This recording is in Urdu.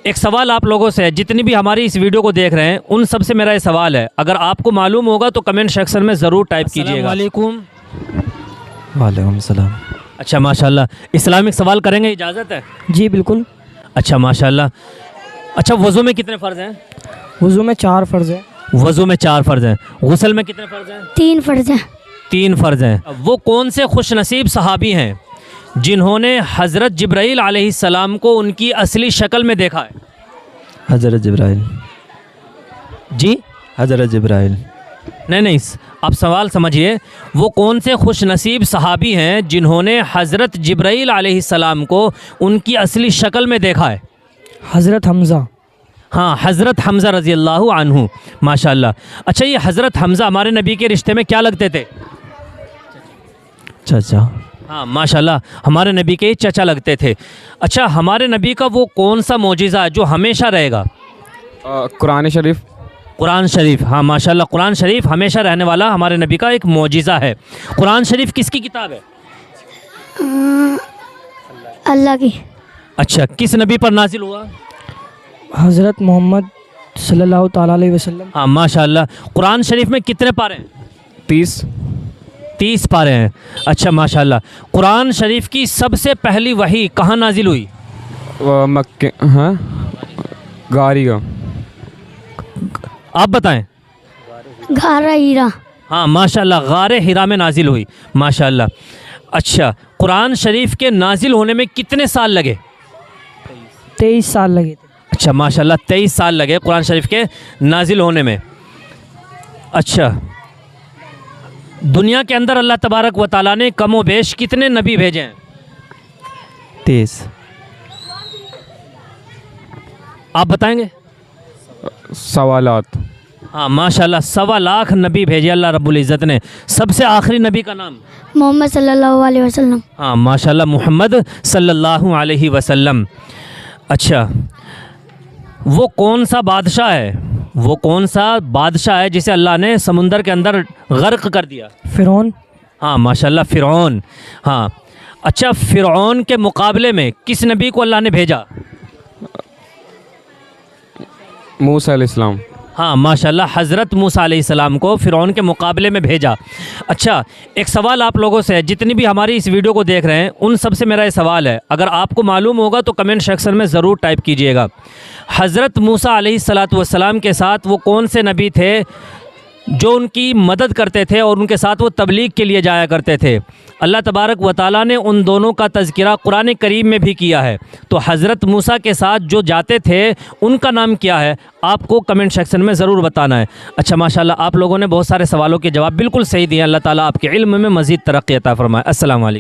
ایک سوال آپ لوگوں سے ہے، جتنی بھی ہماری اس ویڈیو کو دیکھ رہے ہیں ان سب سے میرا یہ سوال ہے، اگر آپ کو معلوم ہوگا تو کمنٹ سیکشن میں ضرور ٹائپ کیجیے گا۔ السلام علیکم۔ وعلیکم السلام۔ اچھا ماشاءاللہ، اسلامک سوال کریں گے، اجازت ہے؟ جی بالکل۔ اچھا ماشاءاللہ۔ اچھا وضو میں کتنے فرض ہیں؟ وضو میں 4 فرض ہیں۔ وضو میں 4 فرض ہیں۔ غسل میں کتنے فرض ہیں؟ 3 فرض ہیں۔ 3 فرض ہیں۔ وہ کون سے خوش نصیب صحابی ہیں جنہوں نے حضرت جبرائیل علیہ السلام کو ان کی اصلی شکل میں دیکھا ہے؟ حضرت جبرائیل۔ جی حضرت جبرائیل۔ نہیں، آپ سوال سمجھیے، وہ کون سے خوش نصیب صحابی ہیں جنہوں نے حضرت جبرائیل علیہ السلام کو ان کی اصلی شکل میں دیکھا ہے؟ حضرت حمزہ۔ ہاں، حضرت حمزہ رضی اللہ عنہ، ماشاءاللہ۔ اچھا یہ حضرت حمزہ ہمارے نبی کے رشتے میں کیا لگتے تھے؟ چچا۔ ہاں ماشاءاللہ، ہمارے نبی کے چچا لگتے تھے۔ اچھا ہمارے نبی کا وہ کون سا معجزہ ہے جو ہمیشہ رہے گا؟ قرآن شریف۔ قرآن شریف، ہاں ماشاءاللہ، قرآن شریف ہمیشہ رہنے والا ہمارے نبی کا ایک معجزہ ہے۔ قرآن شریف کس کی کتاب ہے؟ اللہ کی۔ اچھا کس نبی پر نازل ہوا؟ حضرت محمد صلی اللہ تعالیٰ علیہ وسلم۔ ہاں ماشاءاللہ۔ قرآن شریف میں کتنے پارے ہیں؟ 30 پارے ہیں۔ اچھا ماشاءاللہ۔ قرآن شریف کی سب سے پہلی وحی کہاں نازل ہوئی؟ مکے، ہاں غاری کا۔ آپ بتائیں۔ غار ہیرا۔ ہاں ماشاءاللہ، غار ہرا میں نازل ہوئی، ماشاءاللہ۔ اچھا قرآن شریف کے نازل ہونے میں کتنے سال لگے؟ 23 سال لگے تھے۔ اچھا ماشاءاللہ، 23 سال لگے قرآن شریف کے نازل ہونے میں۔ اچھا دنیا کے اندر اللہ تبارک و تعالیٰ نے کم و بیش کتنے نبی بھیجے ہیں؟ 30۔ آپ بتائیں گے؟ سوالات۔ ہاں ماشاءاللہ، 1.25 لاکھ نبی بھیجے اللہ رب العزت نے۔ سب سے آخری نبی کا نام؟ محمد صلی اللہ علیہ وسلم۔ ہاں ماشاءاللہ، محمد صلی اللہ علیہ وسلم۔ اچھا وہ کون سا بادشاہ ہے، وہ کون سا بادشاہ ہے جسے اللہ نے سمندر کے اندر غرق کر دیا؟ فرعون۔ ہاں ماشاءاللہ، فرعون۔ ہاں اچھا فرعون کے مقابلے میں کس نبی کو اللہ نے بھیجا؟ موسیٰ علیہ السلام۔ ہاں ماشاءاللہ، حضرت موسیٰ علیہ السلام کو فرعون کے مقابلے میں بھیجا۔ اچھا ایک سوال آپ لوگوں سے ہے، جتنی بھی ہماری اس ویڈیو کو دیکھ رہے ہیں ان سب سے میرا یہ سوال ہے، اگر آپ کو معلوم ہوگا تو کمنٹ سیکشن میں ضرور ٹائپ کیجیے گا۔ حضرت موسیٰ علیہ السلام کے ساتھ وہ کون سے نبی تھے جو ان کی مدد کرتے تھے اور ان کے ساتھ وہ تبلیغ کے لیے جایا کرتے تھے؟ اللہ تبارک و تعالیٰ نے ان دونوں کا تذکرہ قرآن کریم میں بھی کیا ہے، تو حضرت موسیٰ کے ساتھ جو جاتے تھے ان کا نام کیا ہے؟ آپ کو کمنٹ سیکشن میں ضرور بتانا ہے۔ اچھا ماشاءاللہ، آپ لوگوں نے بہت سارے سوالوں کے جواب بالکل صحیح دیے۔ اللہ تعالیٰ آپ کے علم میں مزید ترقی عطا فرمائے۔ السلام علیکم۔